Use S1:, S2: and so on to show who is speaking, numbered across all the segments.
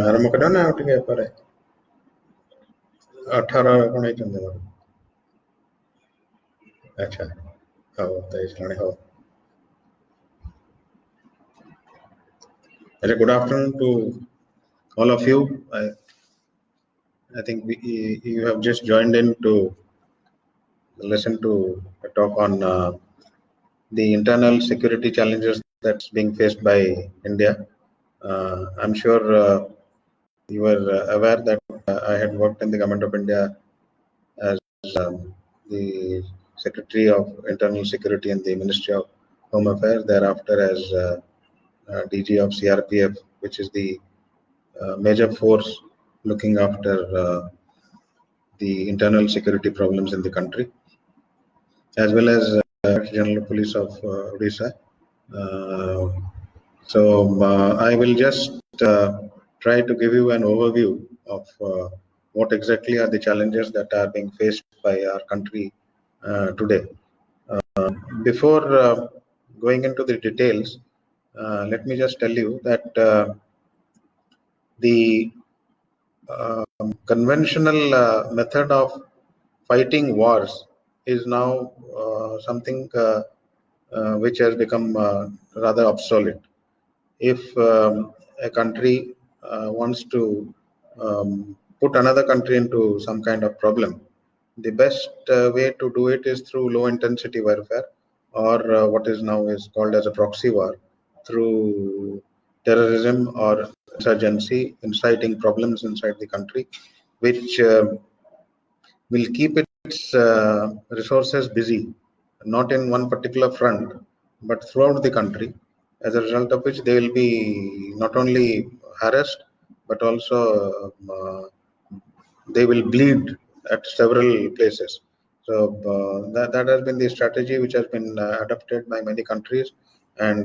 S1: ଆରମ୍ଭ କରିବା ନା ଆଉ ଟିକେ ପରେ 18 କଣ ହେଇଛନ୍ତି ମୋର? ଆଚ୍ଛା, ହଉ 23 ଜଣ ହଉ। Good afternoon to all of you. I think you have just joined in to listen to a talk on the internal security challenges that's being faced by India. I'm sure you were aware that I had worked in the government of India as the Secretary of Internal Security in the Ministry of Home Affairs, thereafter as DG of CRPF, which is the major force looking after the internal security problems in the country, as well as General Police of Odisha. Uh, I will just try to give you an overview of what exactly are the challenges that are being faced by our country today. Before going into the details, let me just tell you that the conventional method of fighting wars is now something which has become rather obsolete. If a country wants to put another country into some kind of problem, the best way to do it is through low intensity warfare, or what is now is called as a proxy war, through terrorism or insurgency, inciting problems inside the country, which will keep its resources busy, not in one particular front, but throughout the country, as a result of which they will be not only harassed, but also they will bleed at several places. So that has been the strategy which has been adopted by many countries. And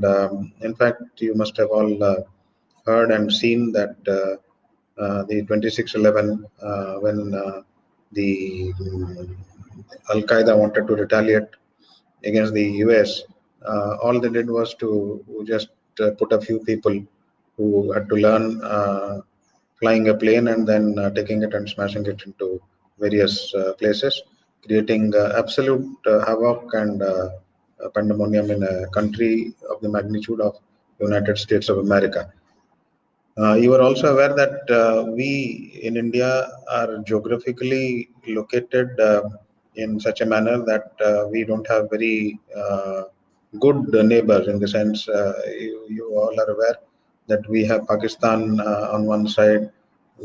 S1: in fact, you must have all heard and seen that the 26/11, when the Al Qaeda wanted to retaliate against the US, all they did was to just put a few people who had to learn flying a plane and then taking it and smashing it into various places, creating absolute havoc and pandemonium in a country of the magnitude of United States of America. You are also aware that we in India are geographically located in such a manner that we don't have very good neighbors, in the sense you all are aware that we have Pakistan on one side,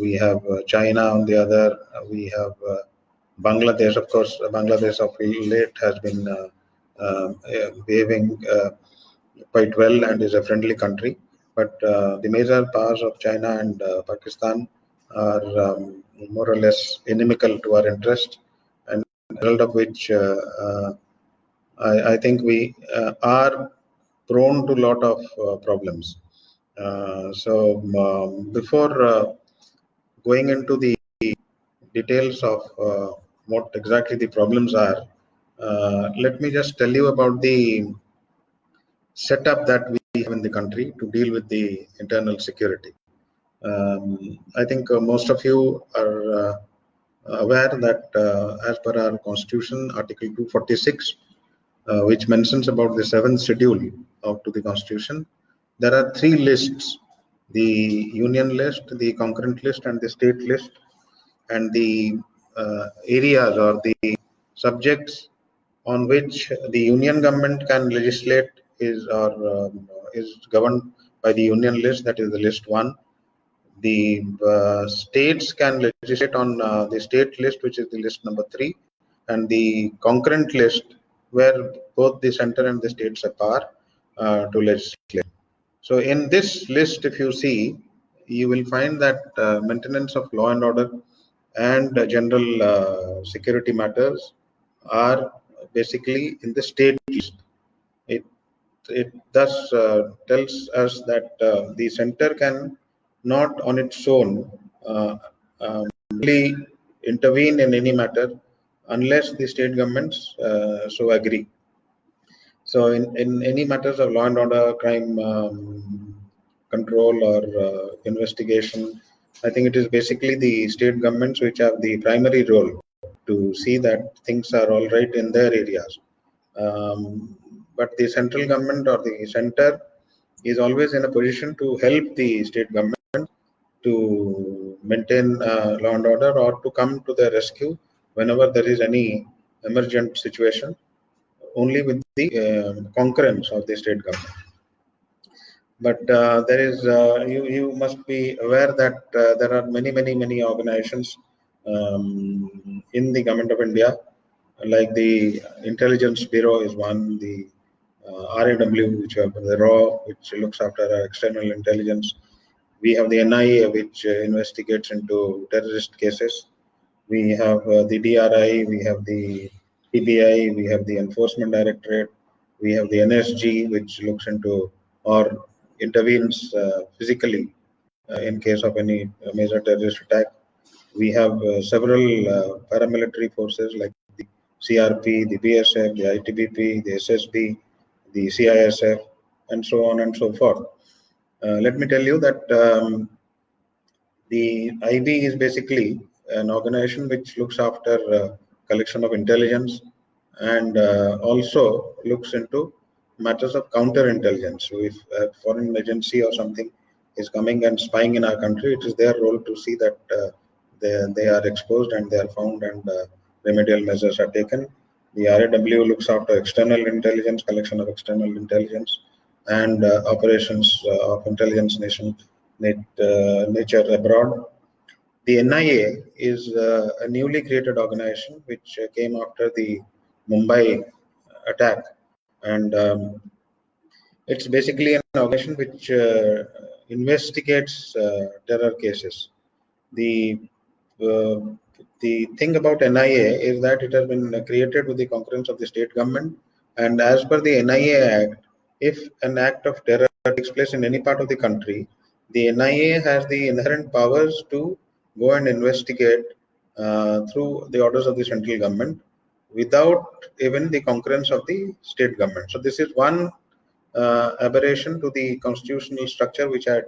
S1: we have China on the other, we have Bangladesh. Of course, Bangladesh of late has been behaving quite well and is a friendly country. But the major powers of China and Pakistan are more or less inimical to our interest, and the result of which I think we are prone to a lot of problems. Before going into the details of what exactly the problems are, let me just tell you about the setup that we have in the country to deal with the internal security. I think most of you are aware that as per our constitution, Article 246, which mentions about the seventh schedule of to the constitution, there are three lists: the union list, the concurrent list, and the state list. And the areas or the subjects on which the union government can legislate is governed by the union list, that is the list one. The states can legislate on the state list, which is the list number three, and the concurrent list, where both the center and the states have power to legislate. So, in this list, if you see, you will find that maintenance of law and order and general security matters are basically in the state list. It it thus tells us that the center can not on its own really intervene in any matter unless the state governments so agree. So in any matters of law and order, crime control or investigation. I think it is basically the state governments which have the primary role to see that things are all right in their areas. But the central government or the center is always in a position to help the state government to maintain law and order or to come to their rescue whenever there is any emergent situation, only with the concurrence of the state government. But there is you must be aware that there are many organizations in the government of India, like the Intelligence Bureau is one, the RAW, which have the RAW, which looks after external intelligence. We have the NIA, which investigates into terrorist cases. We have the DRI, we have the PBI, we have the Enforcement Directorate, we have the NSG, which looks into or intervenes physically in case of any major terrorist attack. We have several paramilitary forces like the CRP, the BSF, the ITBP, the SSB, the CISF, and so on and so forth. Let me tell you that the IB is basically an organization which looks after collection of intelligence and also looks into matters of counterintelligence. So if a foreign agency or something is coming and spying in our country, it is their role to see that they are exposed and they are found and remedial measures are taken. The RAW looks after external intelligence, collection of external intelligence, and operations of intelligence nature abroad. The NIA is a newly created organization which came after the Mumbai attack, and it's basically an organization which investigates terror cases. The uh, the thing about NIA is that it has been created with the concurrence of the state government, and as per the NIA Act, if an act of terror takes place in any part of the country, the NIA has the inherent powers to go and investigate through the orders of the central government without even the concurrence of the state government. So this is one aberration to the constitutional structure which I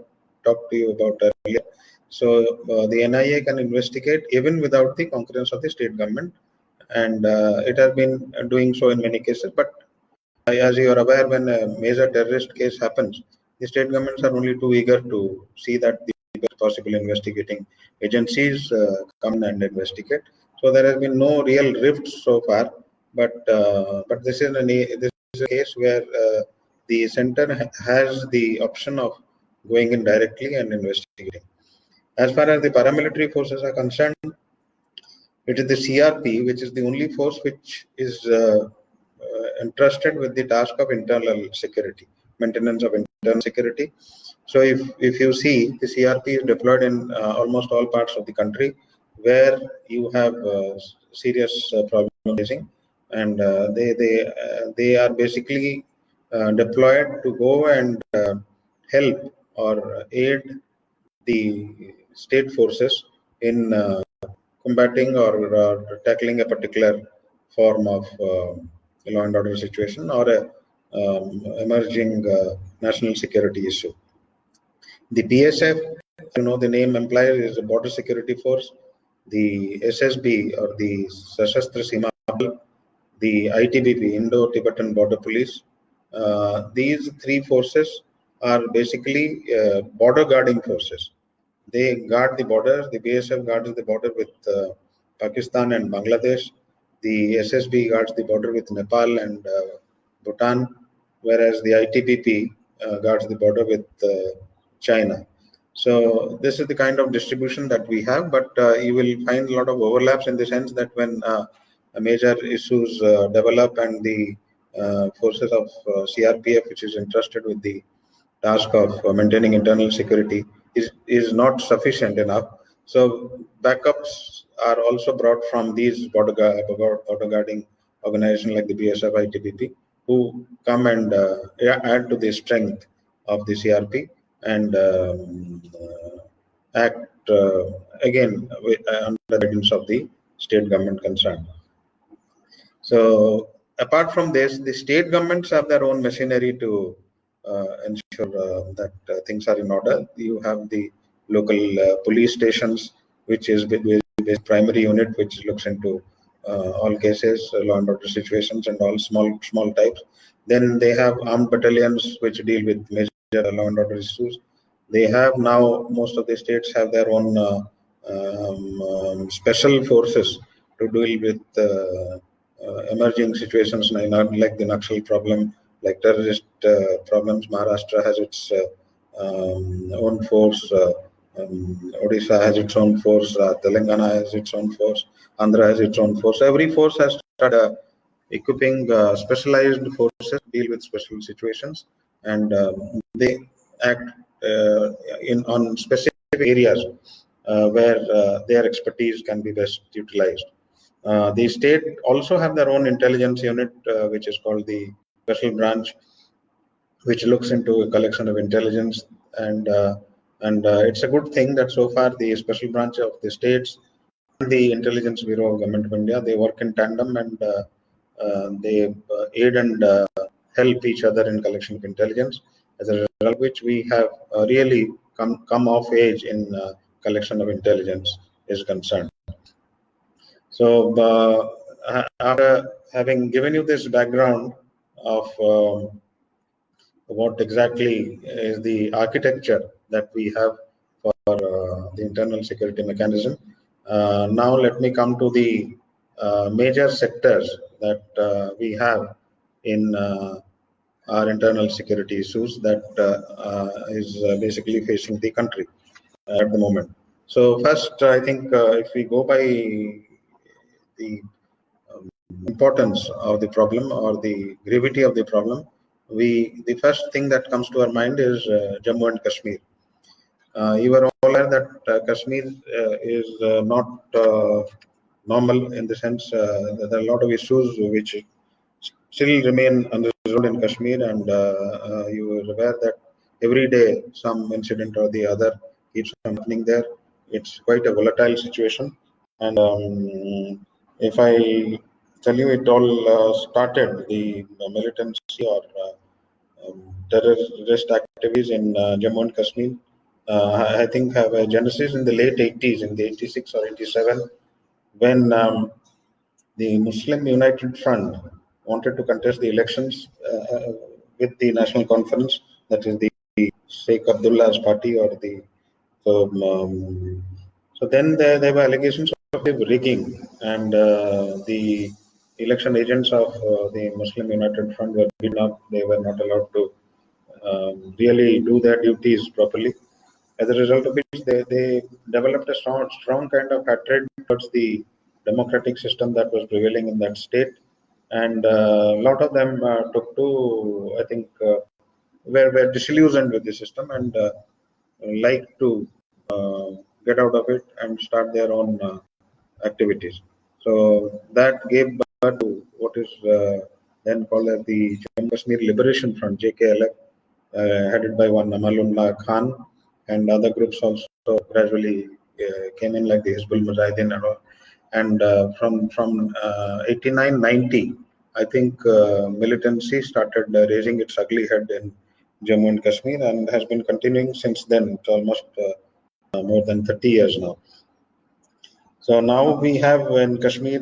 S1: talked to you about earlier. So the NIA can investigate even without the concurrence of the state government, and it has been doing so in many cases. But as you are aware, when a major terrorist case happens, the state governments are only too eager to see that the best possible investigating agencies come and investigate. So there has been no real rift so far, but this is a case where the center has the option of going in directly and investigating. As far as the paramilitary forces are concerned, it is the CRP, which is the only force which is entrusted with the task of internal security, maintenance of internal security. So if you see, the CRP is deployed in almost all parts of the country where you have serious problems facing, and they are basically deployed to go and help or aid the state forces in combating or tackling a particular form of law and order situation or a emerging national security issue. The BSF, the name implies, is a border security force. The SSB or the Sashastra Seema Bal, the ITBP, Indo-Tibetan Border Police. These three forces are basically border guarding forces. They guard the borders. The BSF guards the border with Pakistan and Bangladesh. The SSB guards the border with Nepal and Bhutan, whereas the ITBP guards the border with China. So this is the kind of distribution that we have, but you will find a lot of overlaps in the sense that when major issues develop and the forces of CRPF, which is entrusted with the task of maintaining internal security, is not sufficient enough. So backups are also brought from these border guarding organizations like the BSF, ITBP, who come and add to the strength of the CRP and act again under the guidance of the state government concerned. So apart from this, the state governments have their own machinery to ensure that things are in order. You have the local police stations, which is the primary unit which looks into all cases, law and order situations, and all small types. Then they have armed battalions which deal with major law and order issues. They have now, most of the states have their own special forces to deal with emerging situations, not like the Naxal problem, like terrorist problems. Maharashtra has its own force. Odisha has its own force. Telangana has its own force. Andhra has its own force. Every force has started equipping specialized forces to deal with special situations, and they act in on specific areas where their expertise can be best utilized. The state also have their own intelligence unit, which is called the special branch, which looks into a collection of intelligence, and it's a good thing that so far the special branch of the states and the intelligence bureau of government of India, they work in tandem, and they aid and help each other in collection of intelligence. As a result of which, we have really come of age in collection of intelligence is concerned. So, after having given you this background of what exactly is the architecture that we have for the internal security mechanism, now let me come to the major sectors that we have in our internal security issues that is basically facing the country at the moment. So first, I think if we go by the importance of the problem or the gravity of the problem, the first thing that comes to our mind is Jammu and Kashmir. You are all aware that Kashmir is not normal, in the sense that there are a lot of issues which still remain unresolved in Kashmir, and you are aware that every day some incident or the other keeps on happening there. It's quite a volatile situation, and if I tell you, it all started the militancy or terrorist activities in Jammu and Kashmir. I think have a genesis in the late 80s, in the 86 or 87, when the Muslim United Front wanted to contest the elections with the National Conference, that is the Sheikh Abdullah's party, or the so. So then there were allegations of rigging, and the election agents of the Muslim United Front were beaten up. They were not allowed to really do their duties properly. As a result of which, they developed a strong kind of hatred towards the democratic system that was prevailing in that state. And a lot of them took to, I think, were disillusioned with the system, and like to uh, get out of it and start their own activities. So that gave birth to what is then called as the Jammu Kashmir Liberation Front, JKLF, headed by one Amalullah Khan, and other groups also gradually came in, like the Hizbul Mujahideen and all. And from 89-90, I think militancy started raising its ugly head in Jammu and Kashmir, and has been continuing since then. It's almost more than 30 years now. So now we have in Kashmir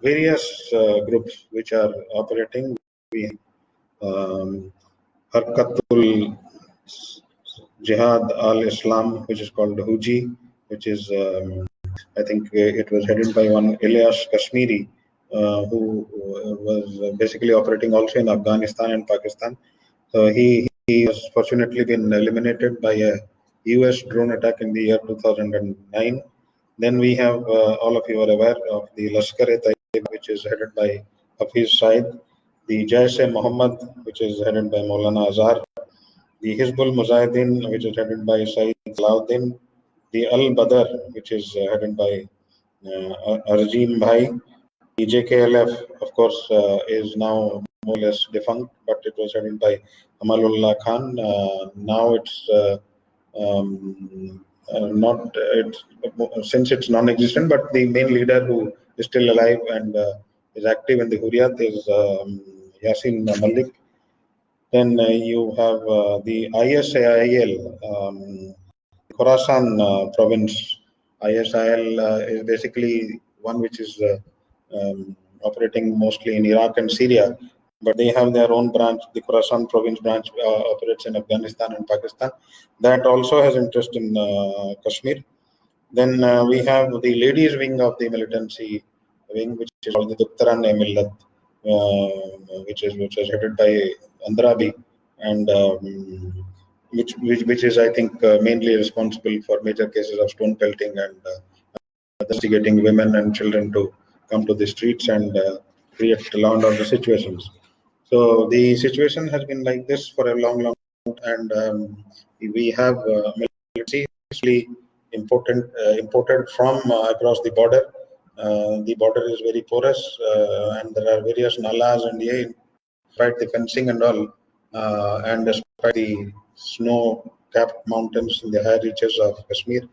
S1: various groups which are operating. We Harkatul Jihad al Islam, which is called Huji, which is I think it was headed by one Ilyas Kashmiri, who was basically operating also in Afghanistan and Pakistan. So he has fortunately been eliminated by a US drone attack in the year 2009. Then we have, all of you are aware of the Lashkar-e-Taiba, which is headed by Hafiz Saeed, the Jaish-e-Mohammed, which is headed by Maulana Azhar, the Hizbul Mujahideen, which is headed by Saeed Alauddin, the Al-Badr, which is headed by Arjim Bhai. The JKLF, of course, is now more or less defunct, but it was headed by Amalullah Khan. Now it's not it's since it's non-existent, but the main leader who is still alive and is active in the Hurriyat is Yasin Malik. Then you have the ISIL, Khorasan province. ISIL is basically one which is operating mostly in Iraq and Syria, but they have their own branch. The Khorasan province branch operates in Afghanistan and Pakistan. That also has interest in Kashmir. Then we have the ladies' wing of the militancy wing, which is called the Duktaran-e-Millat, which is headed by Andrabi, and which is, I think, mainly responsible for major cases of stone pelting and instigating women and children to come to the streets and create law and order situations. So the situation has been like this for a long time, and we have military imported from across the border. The border is very porous, and there are various nalas and despite the fencing and all, and despite the snow-capped mountains in the high reaches of Kashmir,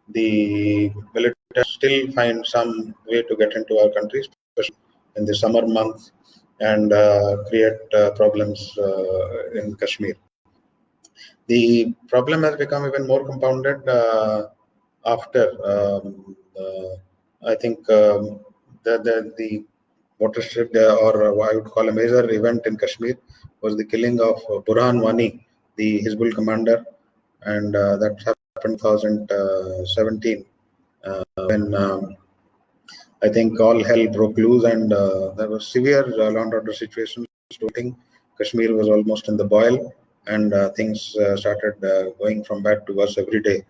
S1: the military still find some way to get into our country, especially in the summer months, and create problems in Kashmir. The problem has become even more compounded after I think the watershed or what I would call a major event in Kashmir was the killing of Burhan Wani, the Hizbul commander, and that happened in 2017 when I think all hell broke loose and there was severe law and order situation. Kashmir was almost in the boil, and things started going from bad to worse every day.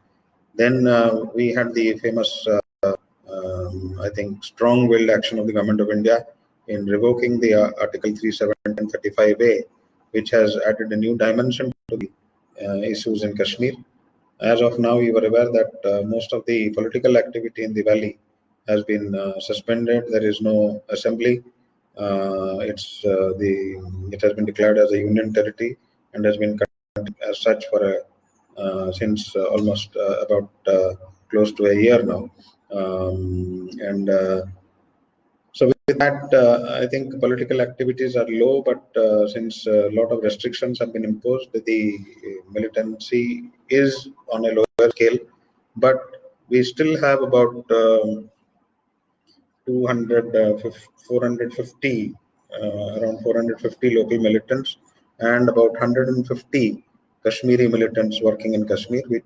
S1: Then we had the famous, I think, strong-willed action of the government of India in revoking the Article 37 and 35A, which has added a new dimension to the issues in Kashmir. As of now, you were aware that most of the political activity in the valley has been suspended. There is no assembly. It has been declared as a union territory and has been conducted as such for since almost about close to a year now. And so with that, I think political activities are low, but since a lot of restrictions have been imposed, the militancy is on a lower scale. But we still have about 200, 450, around 450 local militants and about 150 Kashmiri militants working in Kashmir, which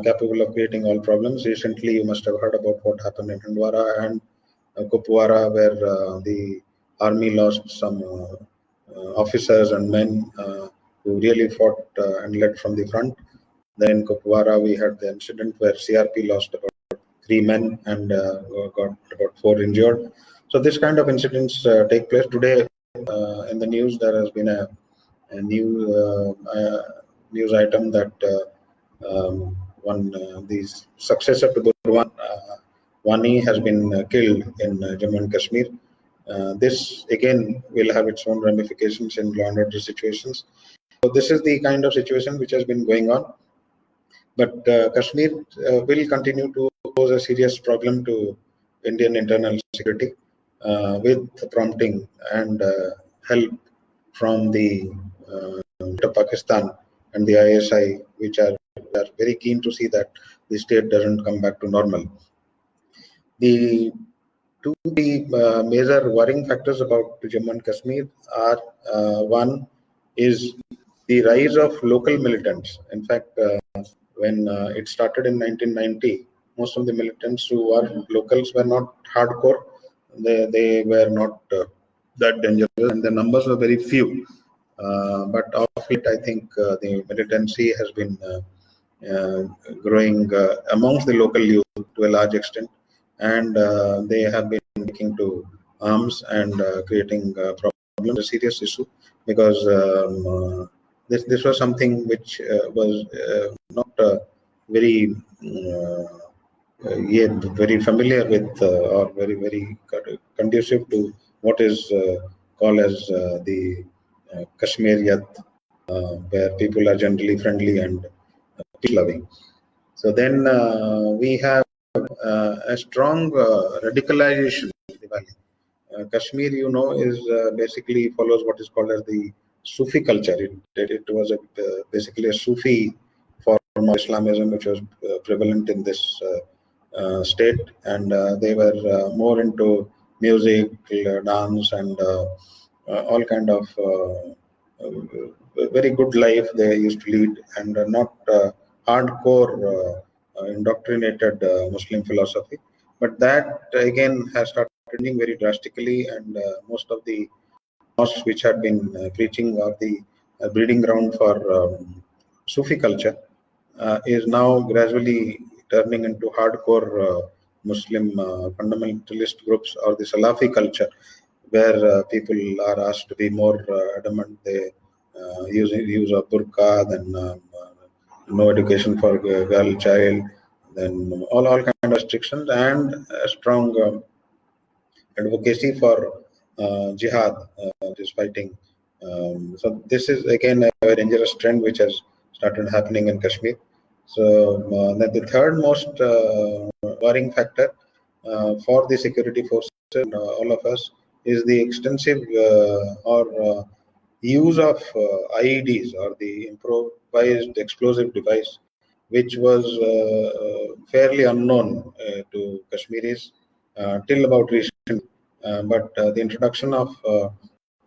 S1: capable of creating all problems. Recently, you must have heard about what happened in Hindwara and Kupwara, where the army lost some officers and men who really fought and led from the front. Then in Kupwara, we had the incident where CRP lost about 3 men and got about 4 injured. So this kind of incidents take place today. In the news, there has been a new news item that the successor to Burhan Wani has been killed in Jammu and Kashmir. This again will have its own ramifications in law and order situations. So this is the kind of situation which has been going on. But Kashmir will continue to pose a serious problem to Indian internal security with prompting and help from the Pakistan and the ISI, which are very keen to see that the state doesn't come back to normal. The major worrying factors about Jammu and Kashmir are one is the rise of local militants. In fact, when it started in 1990, most of the militants who were locals were not hardcore. They were not that dangerous, and the numbers were very few. But of it, I think the militancy has been growing amongst the local youth to a large extent, and they have been taking to arms and creating problems. A serious issue because this was something which was not very yet very familiar with or very conducive to what is called as the Kashmiriyat, where people are generally friendly and peace loving. So then we have a strong radicalization in the valley. Kashmir, is basically follows what is called as the Sufi culture. It was basically a Sufi form of Islamism which was prevalent in this state, and they were more into music, dance, and all kind of very good life they used to lead, and not hardcore indoctrinated Muslim philosophy. But that again has started changing very drastically, and most of the mosques which had been preaching or the breeding ground for Sufi culture is now gradually turning into hardcore Muslim fundamentalist groups or the Salafi culture, where people are asked to be more adamant. They use of burqa, then no education for girl child, then all kind of restrictions, and a strong advocacy for jihad, is fighting. So this is again a very dangerous trend which has started happening in Kashmir. So the third most worrying factor for the security forces and all of us is the extensive or use of IEDs, or the improvised explosive device, which was fairly unknown to Kashmiris till about recent. But the introduction of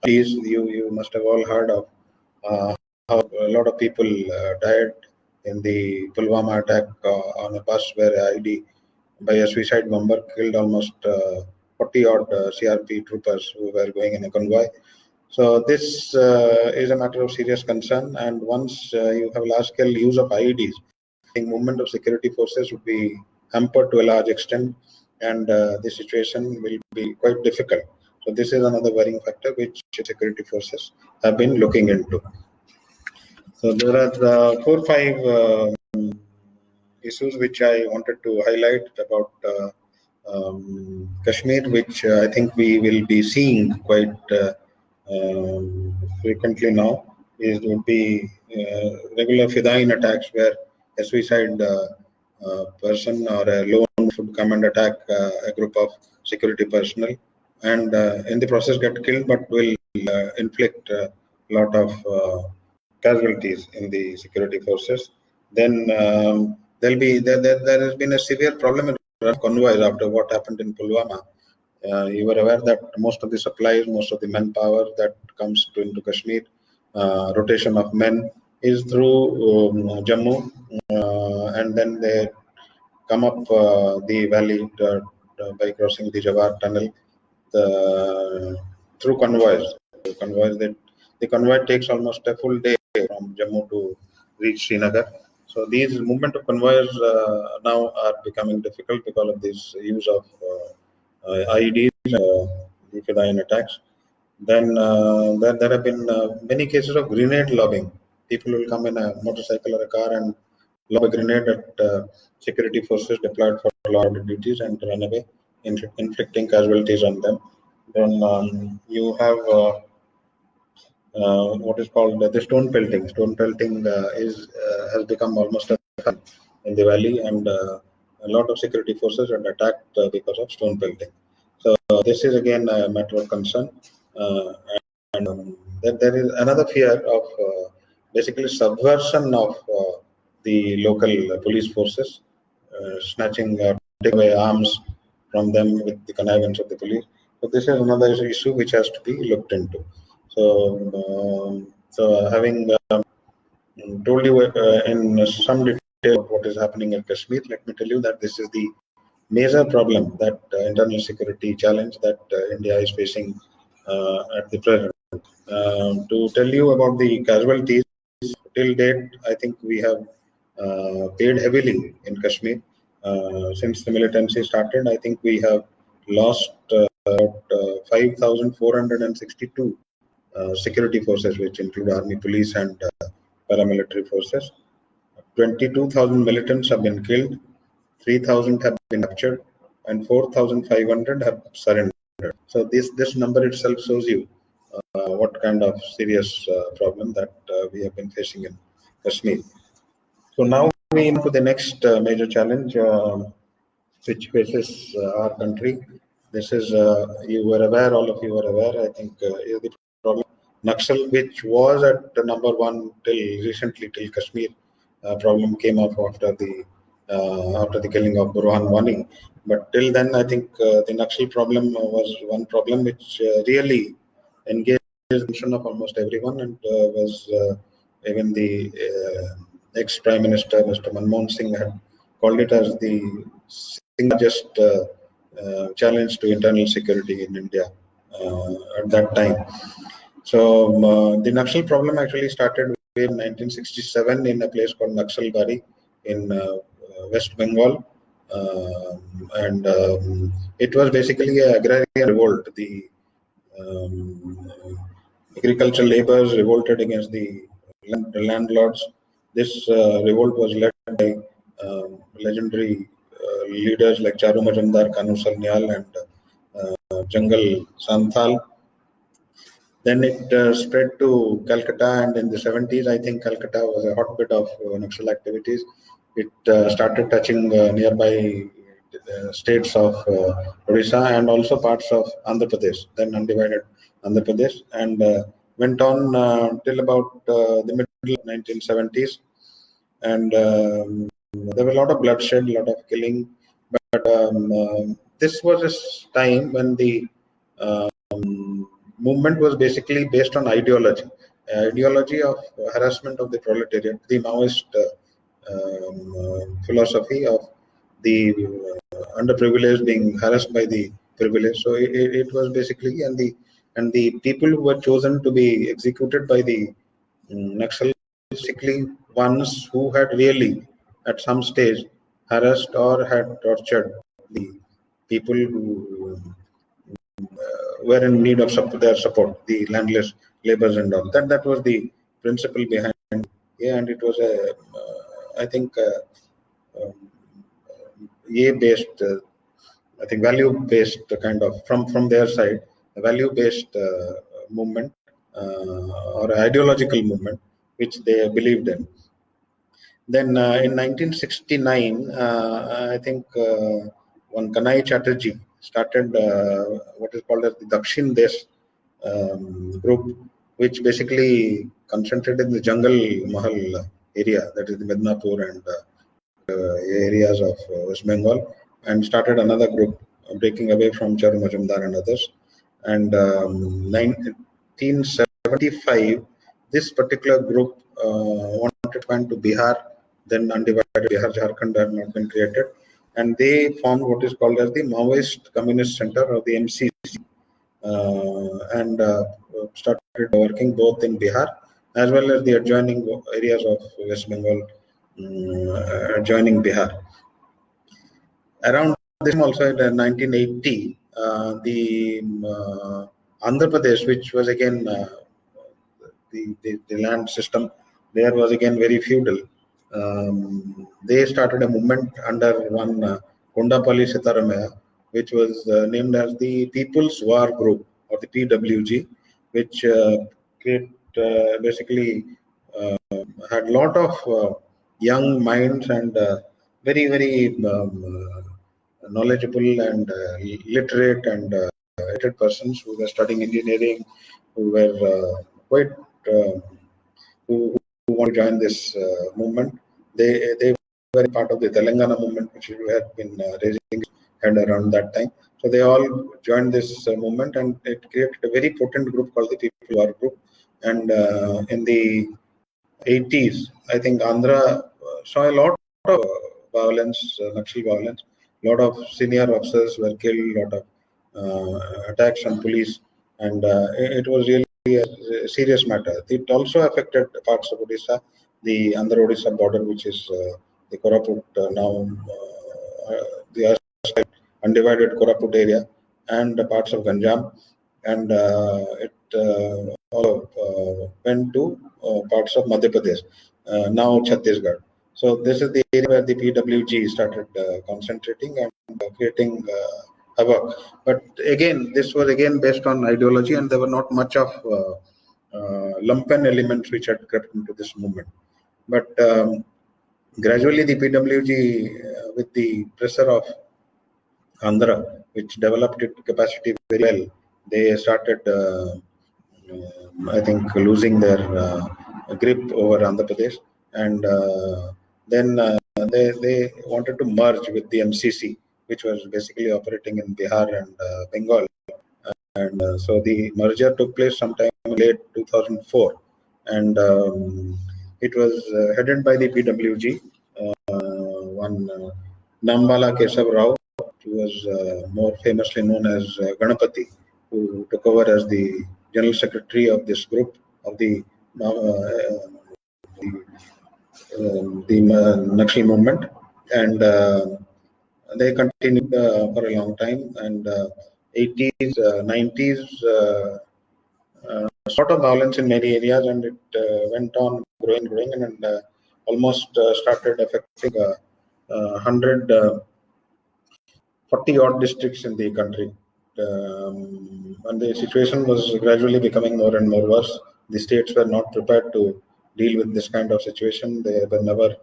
S1: these, you must have all heard of how a lot of people died in the Pulwama attack on a bus where IED by a suicide bomber killed almost 40 odd CRP troopers who were going in a convoy. So this is a matter of serious concern, and once you have large scale use of IEDs, I think movement of security forces would be hampered to a large extent, and the situation will be quite difficult. So this is another worrying factor which security forces have been looking into. So there are 4 5 issues which I wanted to highlight about Kashmir, which I think we will be seeing quite frequently now. Is would be regular Fidain attacks where a suicide person or a lone would come and attack a group of security personnel, and in the process get killed, but will inflict a lot of casualties in the security forces. Then there has been a severe problem in convoys after what happened in Pulwama. You were aware that most of the supplies, most of the manpower that comes into Kashmir, rotation of men is through Jammu, and then they come up the valley by crossing the Jawar tunnel through convoys. The convoy takes almost a full day from Jammu to reach Srinagar. So these movement of convoys now are becoming difficult because of this use of IEDs, the Fidain attacks. Then there have been many cases of grenade lobbing. People will come in a motorcycle or a car and lob a grenade at security forces deployed for law order duties and run away, inflicting casualties on them. Then you have what is called the stone pelting. Stone pelting is has become almost a fun in the valley, and a lot of security forces are attacked because of stone pelting. So this is again a matter of concern. Uh, and then there is another fear of basically subversion of the local police forces, snatching take away arms from them with the connivance of the police. So this is another issue which has to be looked into. So, having told you in some detail what is happening in Kashmir, let me tell you that this is the major problem, that internal security challenge that India is facing at the present. To tell you about the casualties, till date, I think we have paid heavily in Kashmir. Since the militancy started, I think we have lost about 5,462 security forces, which include army, police, and paramilitary forces. 22,000 militants have been killed, 3,000 have been captured, and 4,500 have surrendered. So this number itself shows you what kind of serious problem that we have been facing in Kashmir. So now we into the next major challenge which faces our country. This is you were aware, all of you were aware. I think is the problem Naxal, which was at the number one till recently, till Kashmir problem came up after the killing of Burhan Wani. But till then, I think the Naxal problem was one problem which really engaged the attention of almost everyone, and was even the ex-Prime Minister Mr. Manmohan Singh had called it as the largest challenge to internal security in India at that time. So the Naxal problem actually started in 1967 in a place called Naxalbari in West Bengal, and it was basically an agrarian revolt. The agricultural laborers revolted against the landlords. This revolt was led by legendary leaders like Charu Majumdar, Kanu Sarnyal, and Jangal Santhal. Then it spread to Calcutta, and in the 70s, I think Calcutta was a hotbed of Naxal activities. It started touching nearby states of Odisha and also parts of Andhra Pradesh, then undivided Andhra Pradesh, and went on till about the middle of 1970s. And there was a lot of bloodshed, a lot of killing. But this was a time when the movement was basically based on ideology of harassment of the proletariat, the Maoist philosophy of the underprivileged being harassed by the privileged. So it was basically, and the people who were chosen to be executed by the Naxal, basically ones who had really at some stage harassed or had tortured the people who were in need of their support, the landless laborers and all. That was the principle behind. Yeah, and it was a, I think, based, I think value based kind of from their side, a value based movement or ideological movement which they believed in. Then in 1969, I think one Kanai Chatterjee started what is called as the Dakshin Desh group, which basically concentrated in the Jungle Mahal area, that is the Mednapur and areas of West Bengal, and started another group breaking away from Charu Majumdar and others. And 1975, this particular group wanted to come to Bihar, then undivided Bihar, Jharkhand had not been created, and they formed what is called as the Maoist Communist Center, or the MCC, and started working both in Bihar as well as the adjoining areas of West Bengal, adjoining Bihar. Around this also in 1980, the Andhra Pradesh, which was again the land system there was again very feudal. They started a movement under one Kondapalli Sitaramaya, which was named as the People's War Group, or the PWG, which basically had a lot of young minds and very, very knowledgeable and literate and educated persons who were studying engineering, who were quite who want to join this movement. They were part of the Telangana movement, which had been raising head around that time. So they all joined this movement, and it created a very potent group called the People War Group. And in the 80s, I think Andhra saw a lot of violence, Naxal violence. A lot of senior officers were killed, a lot of attacks on police, and it was really a serious matter. It also affected parts of Odisha, the Andhra Odisha border, which is the Koraput now, the undivided Koraput area, and parts of Ganjam, and it all went to parts of Madhya Pradesh, now Chhattisgarh. So this is the area where the PWG started concentrating and creating havoc. But again, this was again based on ideology, and there were not much of lumpen elements which had crept into this movement. But gradually, the PWG, with the pressure of Andhra, which developed its capacity very well, they started I think, losing their grip over Andhra Pradesh, and then they wanted to merge with the MCC, which was basically operating in Bihar and Bengal, and so the merger took place sometime late 2004, and it was headed by the PWG, one Nambala Kesav Rao, who was more famously known as Ganapati, who took over as the general secretary of this group of the Nakshal movement, and they continued for a long time, and 80s, 90s. Sort of violence in many areas, and it went on growing, and almost started affecting 140 odd districts in the country. And the situation was gradually becoming more and more worse. The states were not prepared to deal with this kind of situation. They were never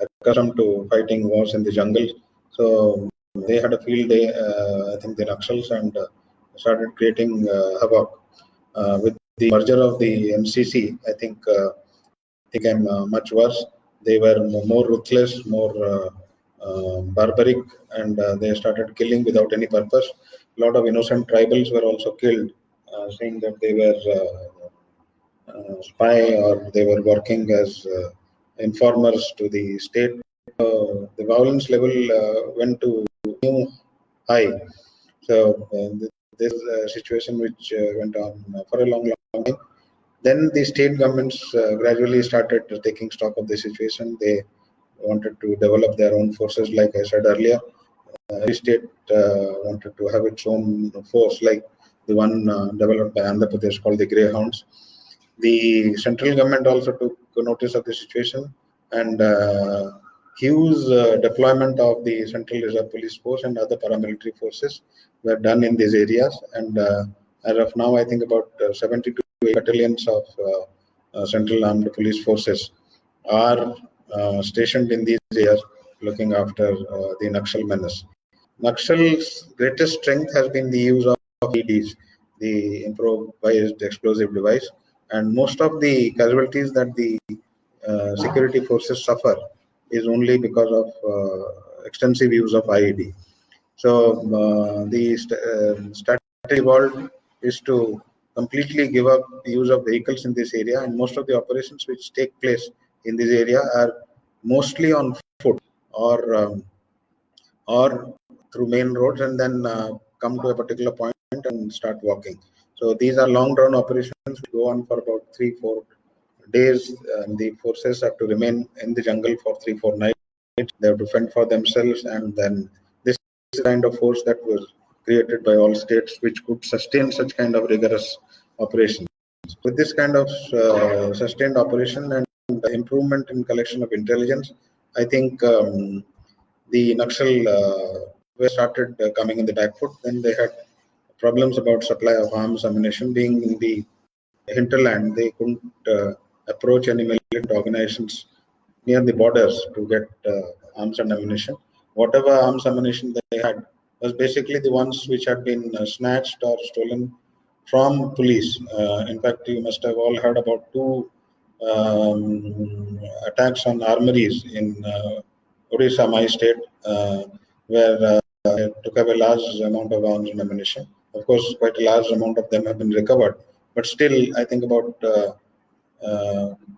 S1: accustomed to fighting wars in the jungle. So they had a field day, I think, the Naxals, and started creating havoc. With the merger of the MCC, I think became much worse. They were more ruthless, more barbaric, and they started killing without any purpose. A lot of innocent tribals were also killed, saying that they were spy, or they were working as informers to the state. The violence level went to new high. So this is a situation which went on for a long time. Then the state governments gradually started taking stock of the situation. They wanted to develop their own forces, like I said earlier. Every state wanted to have its own force, like the one developed by Andhra Pradesh called the Greyhounds. The central government also took notice of the situation, and huge deployment of the Central Reserve Police Force and other paramilitary forces were done in these areas. And as of now, I think about 72 battalions of Central Armed Police Forces are stationed in these areas, looking after the Naxal menace. Naxal's greatest strength has been the use of EDs, the improvised explosive device, and most of the casualties that the security forces suffer is only because of extensive use of IED. So the strategy evolved is to completely give up the use of vehicles in this area, and most of the operations which take place in this area are mostly on foot, or through main roads, and then come to a particular point and start walking. So these are long drawn operations which go on for about 3-4 days, and the forces have to remain in the jungle for 3-4 nights. They have to fend for themselves, and then this is the kind of force that was created by all states which could sustain such kind of rigorous operations. With this kind of sustained operation and improvement in collection of intelligence, I think the Naxal were started coming in the back foot. Then they had problems about supply of arms, ammunition. Being in the hinterland, they couldn't approach any militant organizations near the borders to get arms and ammunition. Whatever arms ammunition they had was basically the ones which had been snatched or stolen from police. In fact, you must have all heard about two attacks on armories in Odisha, my state, where they took away a large amount of arms and ammunition. Of course, quite a large amount of them have been recovered, but still, I think about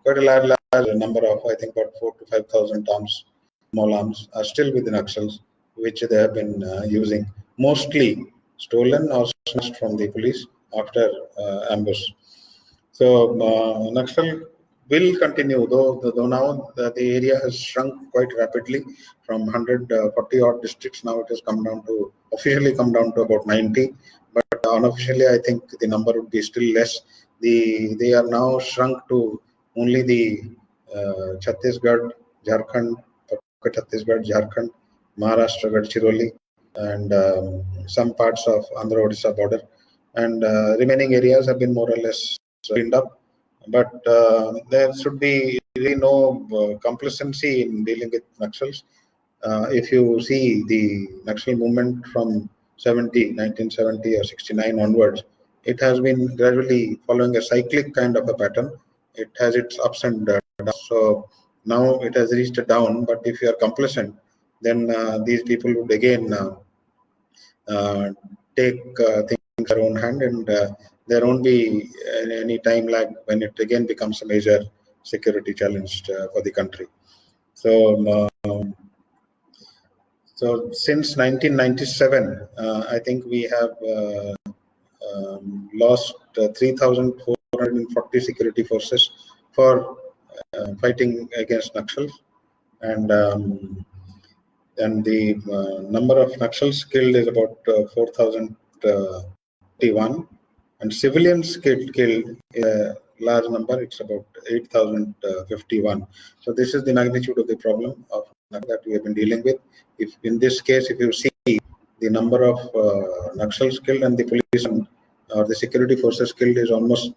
S1: quite a large number of, I think about 4 to 5,000 arms, small arms, are still within Naxals, which they have been using, mostly stolen or snatched from the police after ambush. So Naxal will continue, though now the area has shrunk quite rapidly from 140 odd districts. Now it has come down to, officially come down to about 90, but unofficially I think the number would be still less. They are now shrunk to only the Chhattisgarh, Jharkhand, Chhattisgarh, Jharkhand, Maharashtra, Gadchiroli, and some parts of Andhra Odisha border, and remaining areas have been more or less cleaned up. But there should be really no complacency in dealing with Naxals. If you see the Naxal movement from 1970 or 69 onwards, it has been gradually following a cyclic kind of a pattern. It has its ups and downs. So now it has reached a down, but if you are complacent, then these people would again uh, take things in their own hand, and there won't be any time lag when it again becomes a major security challenge for the country. So, so since 1997, I think we have lost 3,440 security forces for fighting against Naxals, and the number of Naxals killed is about 4,031, and civilians killed is a large number. It's about 8,051. So this is the magnitude of the problem of that we have been dealing with. If in this case, if you see the number of Naxals killed and the police or the security forces killed is almost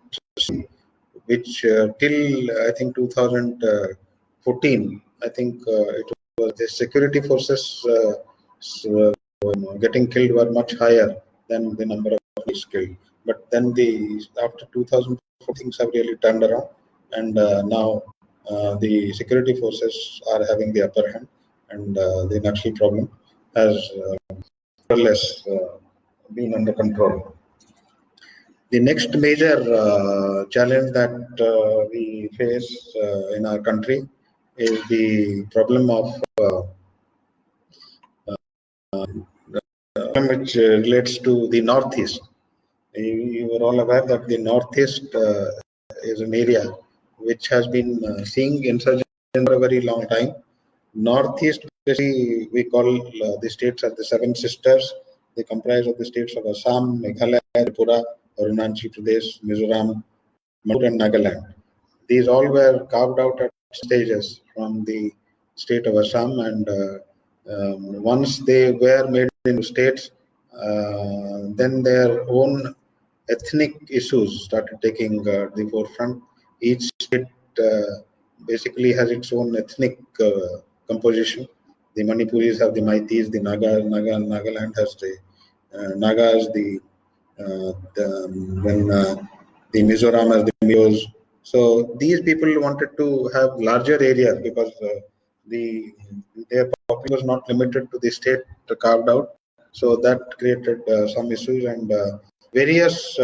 S1: which till I think 2014, I think it was the security forces getting killed were much higher than the number of police killed. But then after 2004 things have really turned around, and now the security forces are having the upper hand, and the Naxal problem has more or less been under control. The next major challenge that we face in our country is the problem of which relates to the Northeast. You are all aware that the Northeast is an area which has been seeing insurgency for a very long time. Northeast, basically, we call the states as the Seven Sisters. They comprise of the states of Assam, Meghalaya, Tripura, Arunachal Pradesh, Mizoram, Manipur, and Nagaland. These all were carved out at stages from the state of Assam, and once they were made into states, then their own ethnic issues started taking the forefront. Each state basically has its own ethnic composition. The Manipuris have the Maitis, the Nagaland has the Nagas, when the Mizoram has the Mios. So these people wanted to have larger areas because the their population was not limited to the state carved out. So that created some issues, and various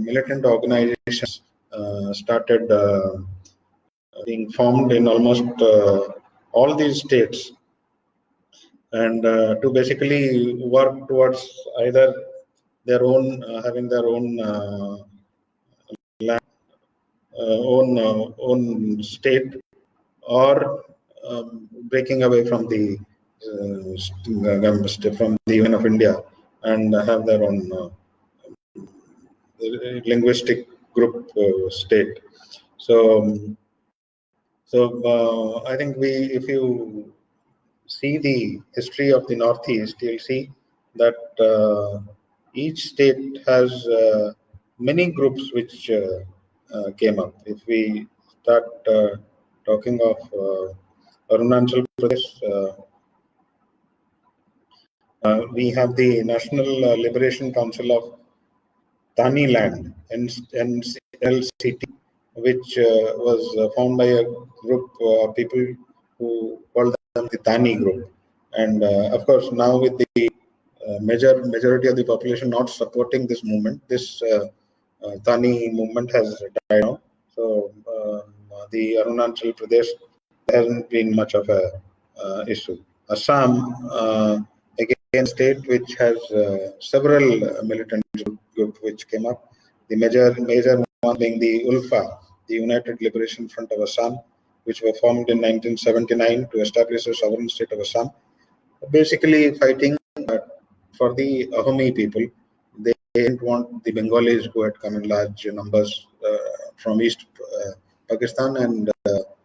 S1: militant organizations started being formed in almost all these states, and to basically work towards either their own having their own land, own state, or breaking away from the from the Union of India and have their own linguistic group state. So, I think if you see the history of the Northeast, you'll see that each state has many groups which came up. If we start talking of Arunachal Pradesh, we have the National Liberation Council of Tani Land, NLCT, which was formed by a group of people who called them the Tani group. And of course, now with the majority of the population not supporting this movement, this Tani movement has died down. So the Arunachal Pradesh hasn't been much of a issue. Assam, again, state which has several militant groups which came up. The major one being the ULFA, the United Liberation Front of Assam, which were formed in 1979 to establish a sovereign state of Assam, basically fighting for the Ahomi people. They didn't want the Bengalis who had come in large numbers from East Pakistan and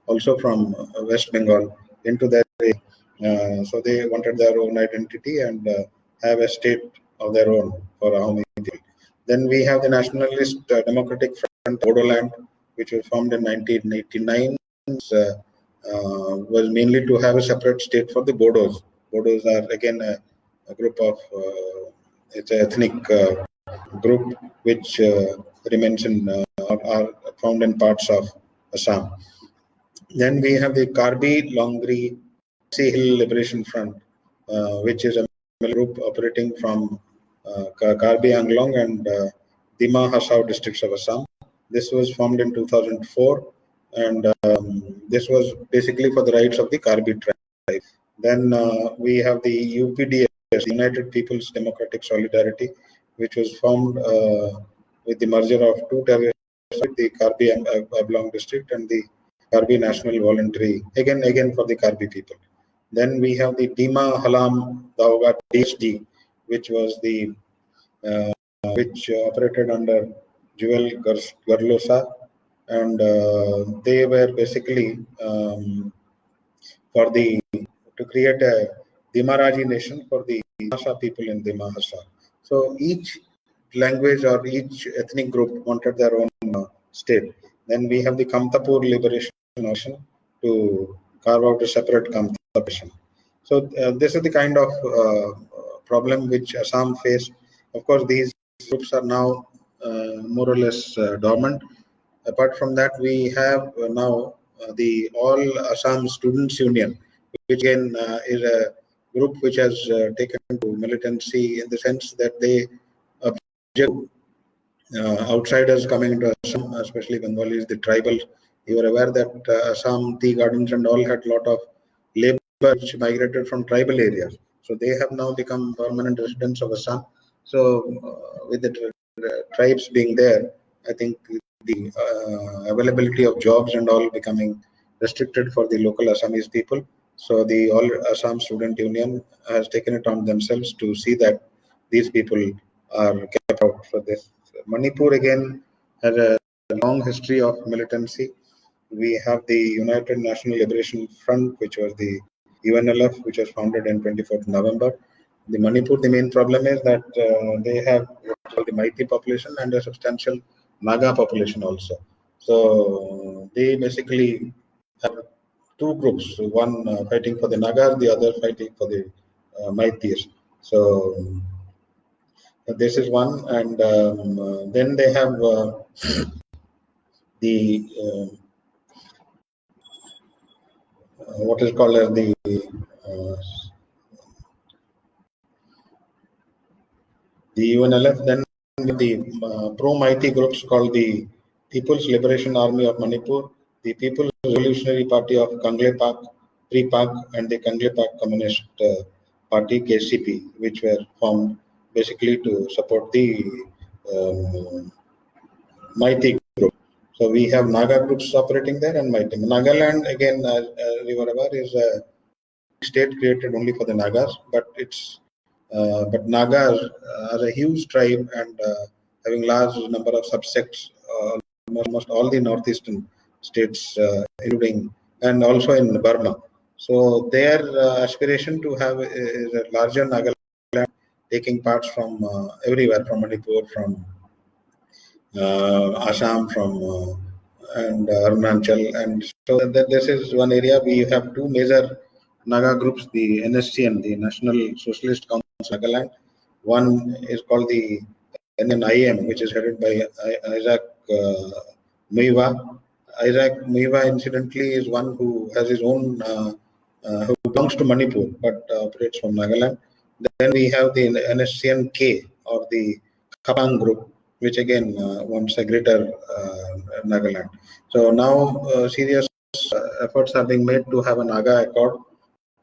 S1: also from West Bengal into their area. So they wanted their own identity and have a state of their own for Ahomi people. Then we have the Nationalist Democratic Front Bodoland, which was formed in 1989. Was mainly to have a separate state for the Bodos. Bodos are again a group of it's an ethnic group which remains in are found in parts of Assam. Then we have the Karbi Longri Sea Hill Liberation Front, which is a group operating from Karbi Anglong and Dima Hasao districts of Assam. This was formed in 2004, and this was basically for the rights of the Karbi tribe. Then we have the UPDS, United People's Democratic Solidarity, which was formed with the merger of two terrorists, the Karbi Anglong district and the Karbi National Voluntary, again for the Karbi people. Then we have the Dima Halam Daoga DHD, which was the which operated under Jewel Garlosa, and they were basically for the to create a Dimaraji nation for the Hasa people in Dimahasa. So each language or each ethnic group wanted their own state. Then we have the Kamtapur Liberation Nation to carve out a separate Kamta nation. So this is the kind of problem which Assam faced. Of course, these groups are now more or less dormant. Apart from that, we have now the All Assam Students Union, which again is a group which has taken to militancy in the sense that they object outsiders coming into Assam, especially Bengalis, the tribal. You are aware that Assam tea gardens and all had a lot of labor which migrated from tribal areas. So they have now become permanent residents of Assam. So with the tribes being there, I think the availability of jobs and all becoming restricted for the local Assamese people. So the All Assam Student Union has taken it on themselves to see that these people are kept out for this. Manipur again has a long history of militancy. We have the United National Liberation Front, which was the UNLF, which was founded in 24th November. The Manipur, the main problem is that they have what's called the Meitei population and a substantial Naga population also. So they basically have two groups, one fighting for the Nagas, the other fighting for the Meiteis. So this is one, and then they have the what is called as the UNLF. Then the pro-Meitei groups called the People's Liberation Army of Manipur, the People's Revolutionary Party of Kanglepak, Pre-Pak, and the Kanglepak Communist Party (KCP), which were formed basically to support the Meitei group. So we have Naga groups operating there and Meitei. Nagaland again, you are aware, is a state created only for the Nagas, but Nagas are a huge tribe and having large number of subsects, almost all the northeastern states, including and also in Burma. So their aspiration to have is a larger Nagaland, taking parts from everywhere, from Manipur, from Assam, from and Arunachal, and so this is one area. We have two major Naga groups, the NSCN, the National Socialist Council Nagaland. One is called the NNIM, which is headed by Isaac Muiwa. Isaac Muiwa, incidentally, is one who has his own, who belongs to Manipur but operates from Nagaland. Then we have the NSCN-K, or the Kapang group, which again wants a greater Nagaland. So now serious efforts are being made to have a Naga Accord.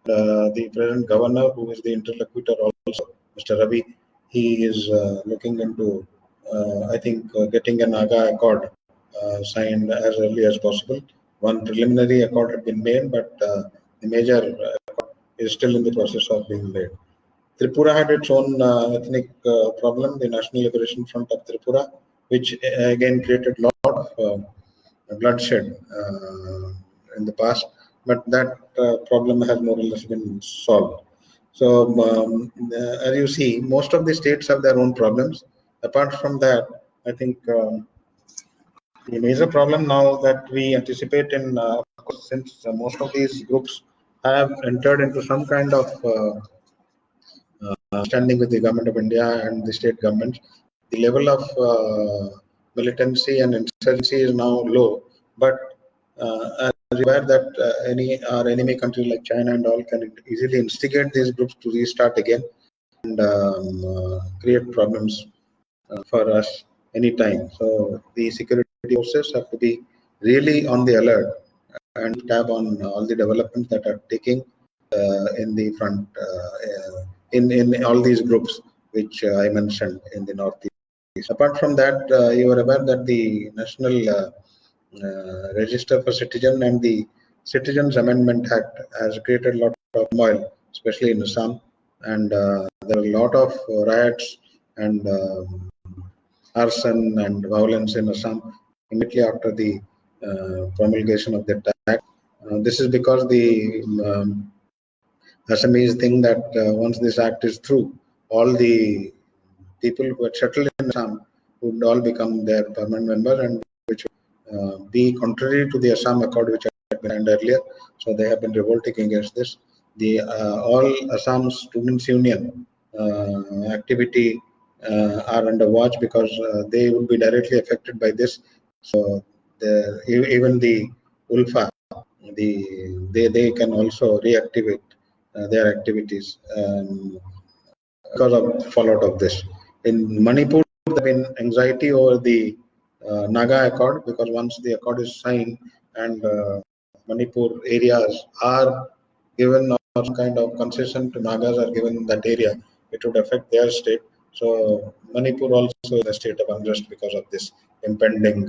S1: The present governor, who is the interlocutor also, Mr. Ravi, he is looking into, I think, getting a Naga Accord signed as early as possible. One preliminary accord had been made, but the major accord is still in the process of being made. Tripura had its own ethnic problem, the National Liberation Front of Tripura, which again created a lot of bloodshed in the past, but that problem has more or less been solved. So, as you see, most of the states have their own problems. Apart from that, I think the major problem now that we anticipate in, of course, since most of these groups have entered into some kind of standing with the government of India and the state governments, the level of militancy and insurgency is now low, but as you aware that any our enemy country like China and all can easily instigate these groups to restart again and create problems for us anytime. So the security forces have to be really on the alert and tab on all the developments that are taking in the front in all these groups which I mentioned in the northeast. Apart from that, you are aware that the National Register for Citizen and the Citizens Amendment Act has created a lot of turmoil, especially in Assam, and there are a lot of riots and arson and violence in Assam immediately after the promulgation of the act. This is because the Assamese think that once this act is through, all the people who had settled in Assam would all become their permanent member, and which be contrary to the Assam Accord which had been signed earlier. So they have been revolting against this. The all Assam Students Union activity are under watch because they would be directly affected by this. So even the ULFA, they can also reactivate their activities because of fallout of this. In Manipur, there has been anxiety over the Naga Accord because once the accord is signed and Manipur areas are given or some kind of concession to Nagas are given in that area, it would affect their state. So Manipur also is a state of unrest because of this impending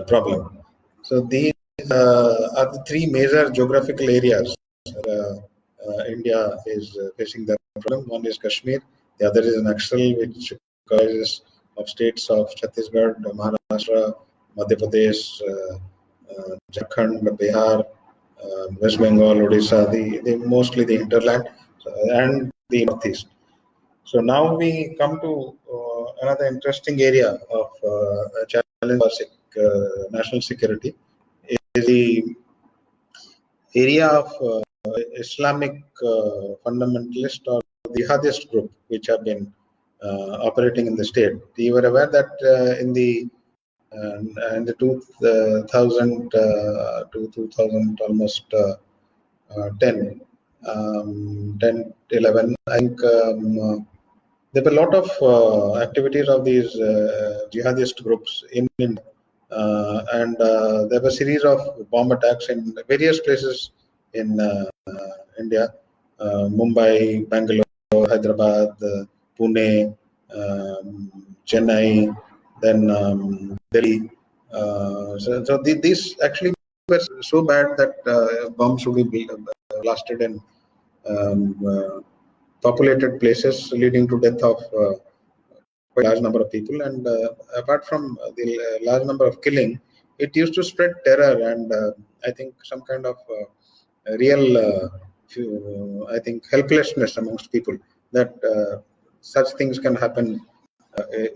S1: problem. So these are the three major geographical areas India is facing the problem. One is Kashmir, the other is Naxal, which comprises of states of Chhattisgarh, Maharashtra, Madhya Pradesh, Jharkhand, Bihar, West Bengal, Odisha, mostly the hinterland and the northeast. So now we come to another interesting area of challenge for national security is the area of Islamic fundamentalist or jihadist group which have been operating in the state. You were aware that in the 2000 to 2000 almost 10, 10, 11, I think there were a lot of activities of these jihadist groups in India. And there were a series of bomb attacks in various places in India, Mumbai, Bangalore, Hyderabad, Pune, Chennai, then Delhi. These actually were so bad that bombs would be blasted in populated places, leading to death of quite a large number of people. And apart from the large number of killing, it used to spread terror and I think some kind of real, I think, helplessness amongst people that such things can happen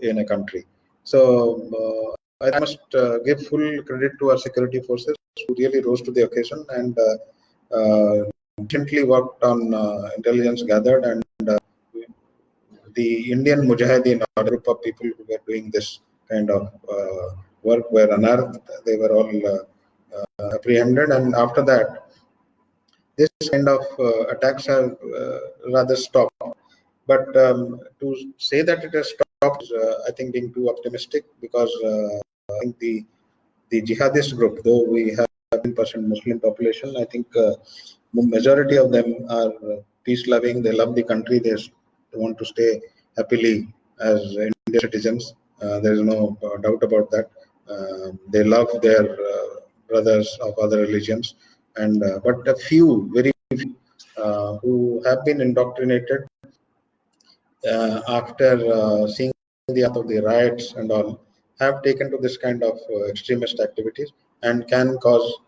S1: in a country. So I must give full credit to our security forces who really rose to the occasion and diligently worked on intelligence gathered, and the Indian Mujahideen, a group of people who were doing this kind of work, were unearthed. They were all apprehended, and after that, this kind of attacks have rather stopped. But to say that it has stopped is, I think, being too optimistic because I think the jihadist group, though we have 7% Muslim population, I think majority of them are peace-loving. They love the country. They want to stay happily as Indian citizens. There is no doubt about that. They love their brothers of other religions, and but a few, very few, who have been indoctrinated after seeing the of the riots and all, have taken to this kind of extremist activities and can cause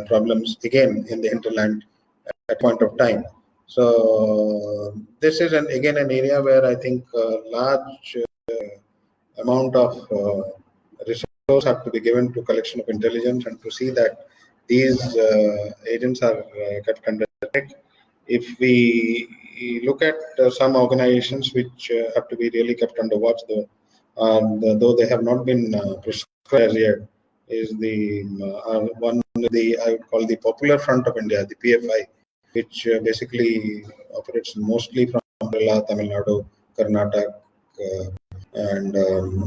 S1: problems again in the hinterland at a point of time. So this is again an area where I think large amount of resources have to be given to collection of intelligence and to see that these agents are kept under check. If we look at some organizations which have to be really kept under watch, though they have not been prescribed as yet, is the one I would call the Popular Front of India, the PFI, which basically operates mostly from Kerala, Tamil Nadu, Karnataka, and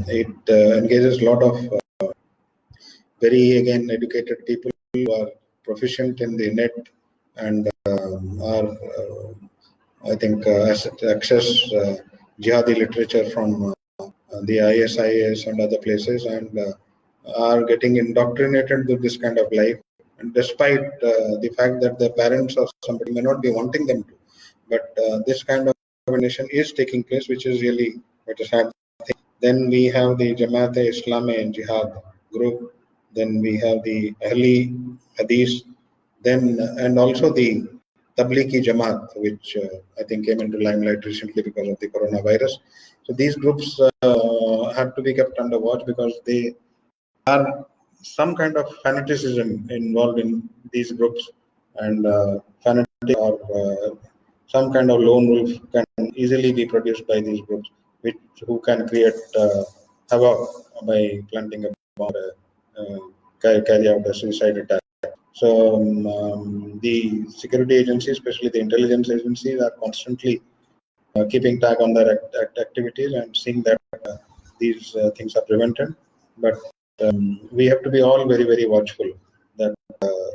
S1: it engages a lot of very again educated people who are proficient in the net and are I think access jihadi literature from the ISIS and other places, and are getting indoctrinated with this kind of life. And despite the fact that their parents or somebody may not be wanting them to, but this kind of indoctrination is taking place, which is really quite a sad thing. Then we have the Jamaat-e-Islami and Jihad group. Then we have the Ahli Hadith. Then and also the Tablighi Jamaat, which I think came into limelight recently because of the coronavirus. So these groups have to be kept under watch because they are some kind of fanaticism involved in these groups, and fanatic or some kind of lone wolf can easily be produced by these groups, which who can create havoc by planting a bomb or carry out a suicide attack. So the security agencies, especially the intelligence agencies, are constantly keeping tag on their activities and seeing that these things are prevented. But we have to be all very, very watchful that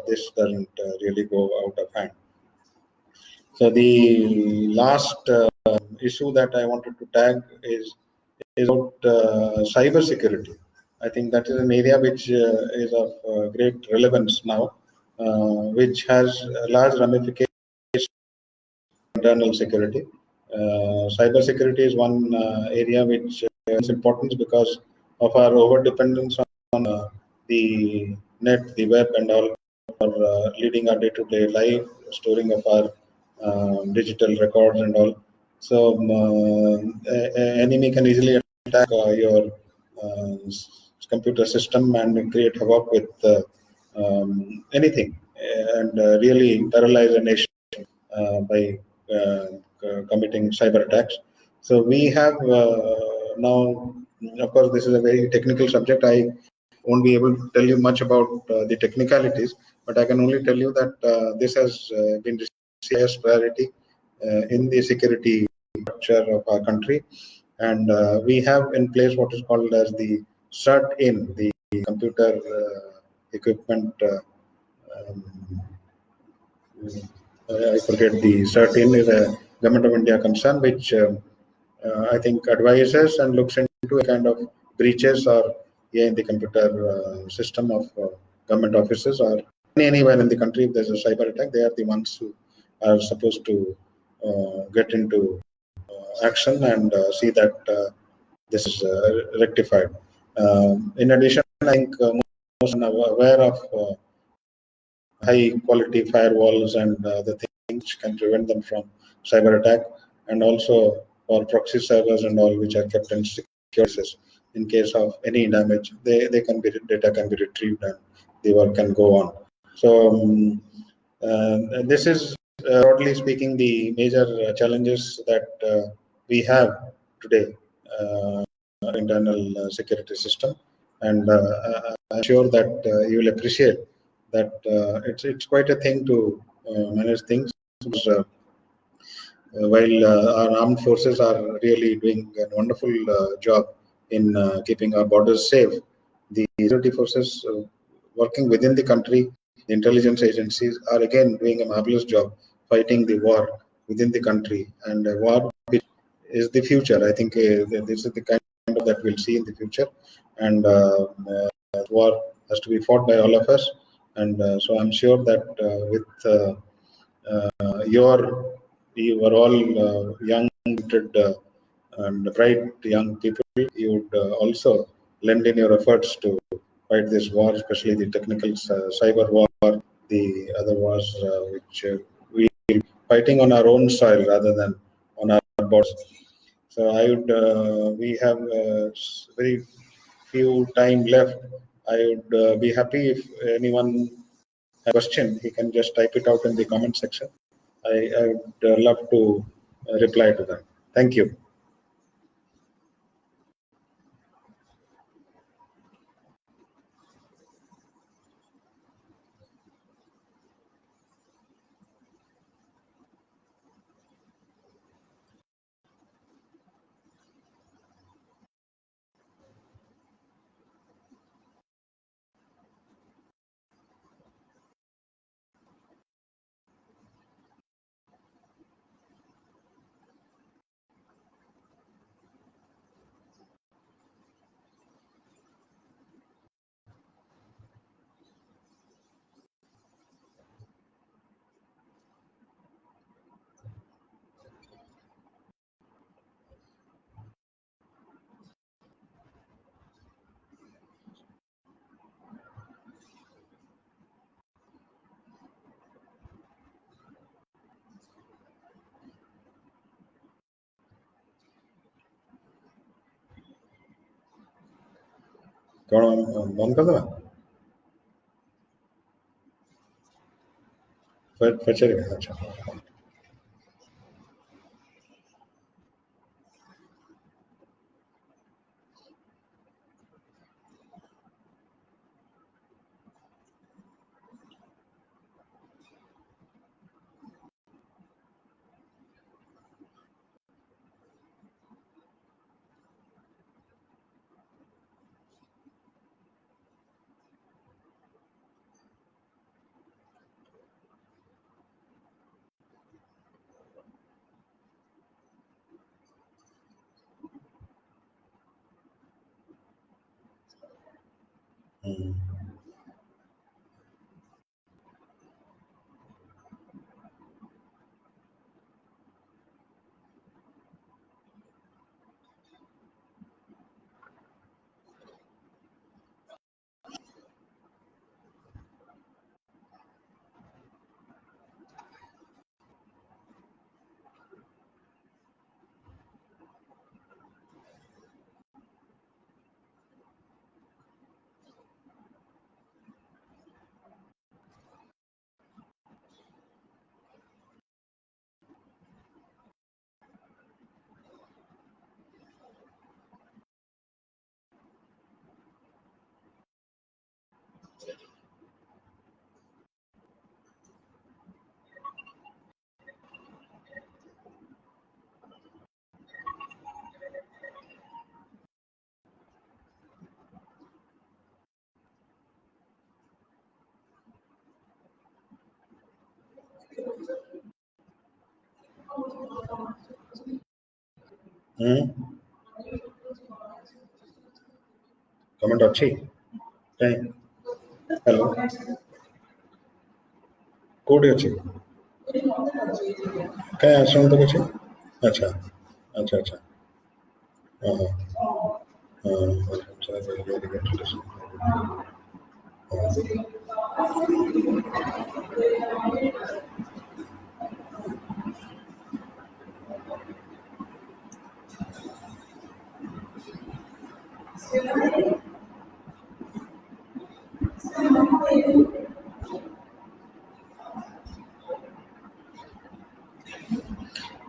S1: this doesn't really go out of hand. So the last issue that I wanted to tag is about cyber security. I think that is an area which is of great relevance now, which has large ramifications in internal security. Cyber security is one area which is important because of our over dependence on the net, the web, and all for leading our day-to-day life, storing of our digital records and all. So enemy can easily attack your computer system and create havoc with anything, and really paralyze a nation by committing cyber attacks. So we have now, of course, this is a very technical subject. I won't be able to tell you much about the technicalities, but I can only tell you that this has been highest priority in the security structure of our country, and we have in place what is called as the CERT-in, the computer equipment. Um, I forget the CERT-in is a Government of India concern, which I think advises and looks into a kind of breaches or in the computer system of government offices or anywhere in the country. If there's a cyber attack, they are the ones who are supposed to get into action and see that this is rectified. In addition, I think most are aware of high quality firewalls and the things which can prevent them from cyber attack, and also for proxy servers and all which are kept in secure places. In case of any damage, they can be data can be retrieved and the work can go on. So this is broadly speaking the major challenges that we have today internal security system, and I'm sure that you will appreciate that it's quite a thing to manage things. Because, while our armed forces are really doing a wonderful job in keeping our borders safe, the security forces working within the country, the intelligence agencies are again doing a marvelous job fighting the war within the country, and a war which is the future. I think this is the kind of that we'll see in the future, and war has to be fought by all of us. And so I'm sure that with you are all young, and bright young people. You would also lend in your efforts to fight this war, especially the technical cyber war, the other wars which we are fighting on our own soil rather than on our borders. So I would, we have very few time left. I would be happy if anyone has a question, he can just type it out in the comment section. I would love to reply to that. Thank you. कौन बंद कर दो फिर चलेगा अच्छा हम्म, comment अच्छी कहीं hello कोडी अच्छी कहीं आश्रम तो कुछ अच्छा अच्छा अच्छा हाँ हाँ हाँ अच्छा very good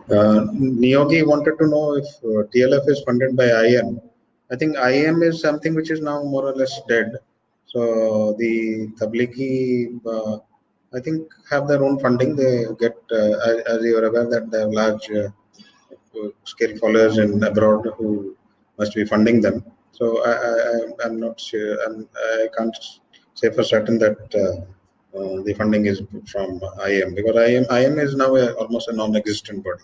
S1: Niyogi wanted to know if TLF is funded by IM. I think IM is something which is now more or less dead. So the Tablighi, I think, have their own funding. They get, as you are aware, that they have large scale followers in abroad who must be funding them. So I'm not sure. I can't say for certain that the funding is from IM because IM is now almost a non-existent body.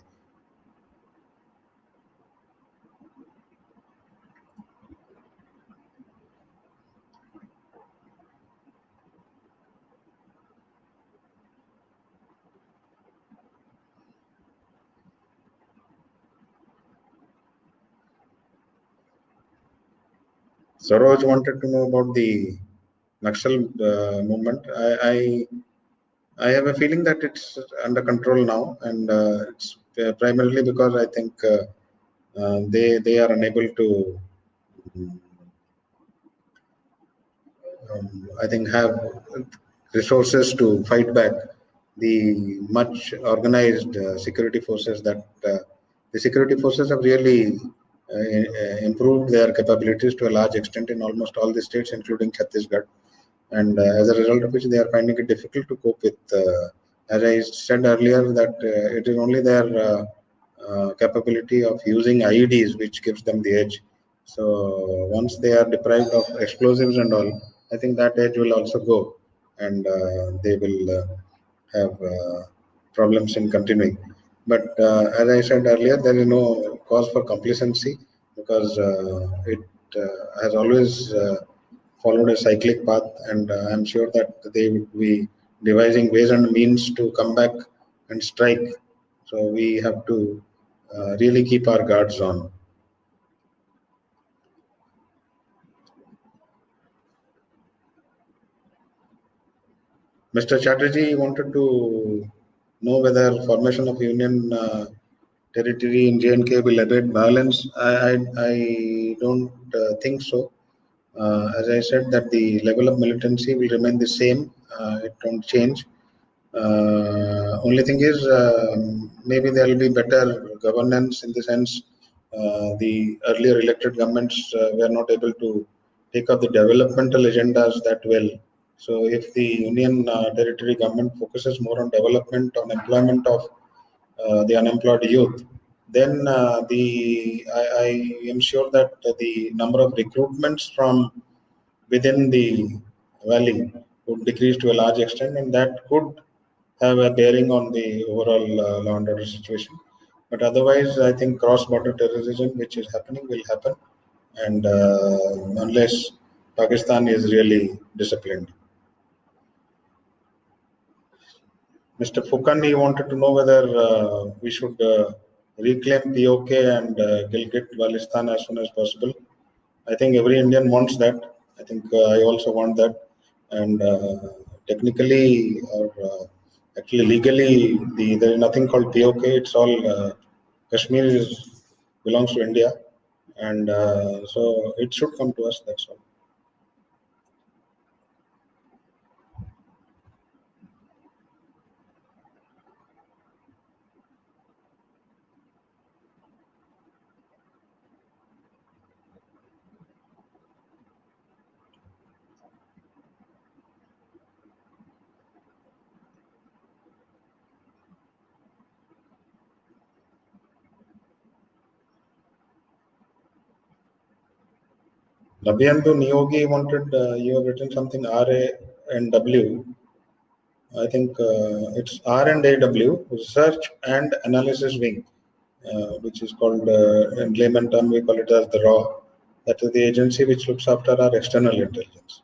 S1: Saroj wanted to know about the Naxal movement. I have a feeling that it's under control now, and it's primarily because I think they are unable to, I think, have resources to fight back. the much organized security forces that the security forces have really improved their capabilities to a large extent in almost all the states, including Chhattisgarh. And as a result of which, they are finding it difficult to cope with. As I said earlier, that it is only their capability of using IEDs which gives them the edge. So once they are deprived of explosives and all, I think that edge will also go, and they will have problems in continuing. But as I said earlier, there is no cause for complacency because it has always followed a cyclic path, and I'm sure that they would be devising ways and means to come back and strike. So we have to really keep our guards on. Mr. Chatterjee wanted to know whether formation of union territory in J&K will abate violence. I don't think so. As I said, that the level of militancy will remain the same. It won't change. Only thing is, maybe there will be better governance in the sense the earlier elected governments were not able to take up the developmental agendas that well. So, if the union territory government focuses more on development, on employment of the unemployed youth, then I am sure that the number of recruitments from within the valley would decrease to a large extent, and that could have a bearing on the overall law and order situation. But otherwise, I think cross-border terrorism, which is happening, will happen, and unless Pakistan is really disciplined. Mr. Fukan, he wanted to know whether we should reclaim POK and Gilgit-Baltistan as soon as possible. I think every Indian wants that. I think I also want that. And technically, or actually legally, there is nothing called POK. It's all Kashmir belongs to India, and so it should come to us. That's all. Nabyandu Niyogi wanted, you have written something RA and W. I think it's R and AW, Research and Analysis Wing, which is called, in layman term, we call it as the RAW. That is the agency which looks after our external intelligence.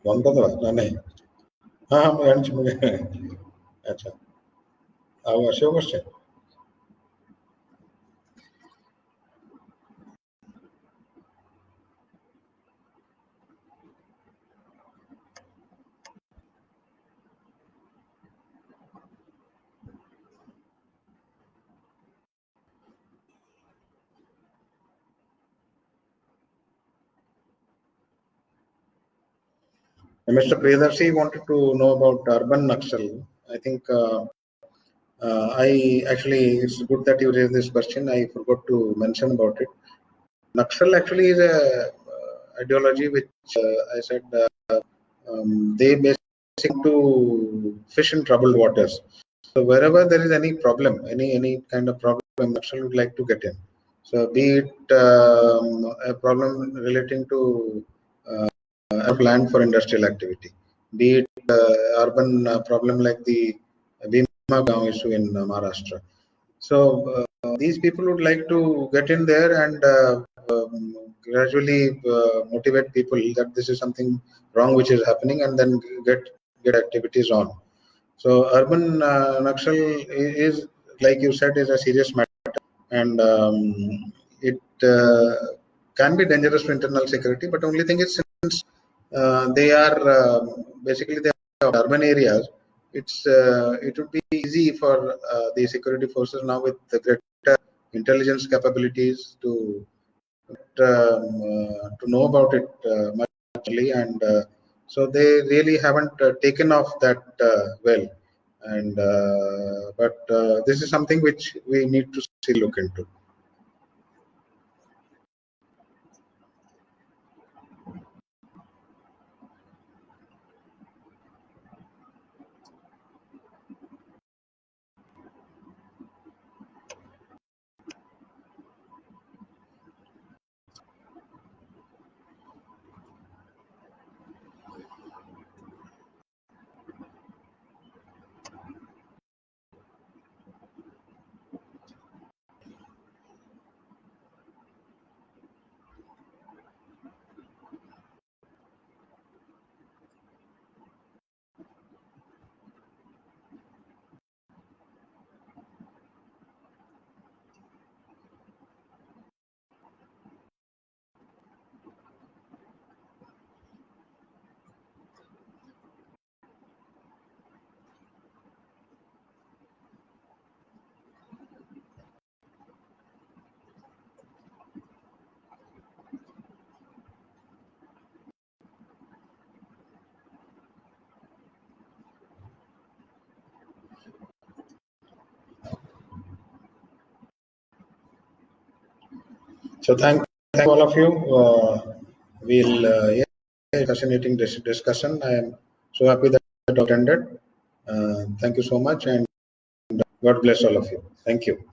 S1: Vandadava, नहीं हाँ हाँ मैं जान मुझे अच्छा अब Ashok question. Mr. Priyadarshi wanted to know about urban Naxal. I think I actually, it's good that you raised this question. I forgot to mention about it. Naxal actually is a ideology which I said they basically to fish in troubled waters. So wherever there is any problem, any kind of problem, Naxal would like to get in. So be it a problem relating to of land for industrial activity, be it urban problem like the Bhima Gaon issue in Maharashtra. So these people would like to get in there and gradually motivate people that this is something wrong which is happening, and then get activities on. So urban Naxal is, like you said, is a serious matter, and it can be dangerous to internal security. But only thing is, since they are basically they are urban areas, it would be easy for the security forces now with the greater intelligence capabilities to know about it much early, and so they really haven't taken off that well. And but this is something which we need to still look into. So thank all of you. We'll yeah, fascinating discussion. I am so happy that it attended. Thank you so much, and God bless all of you. Thank you.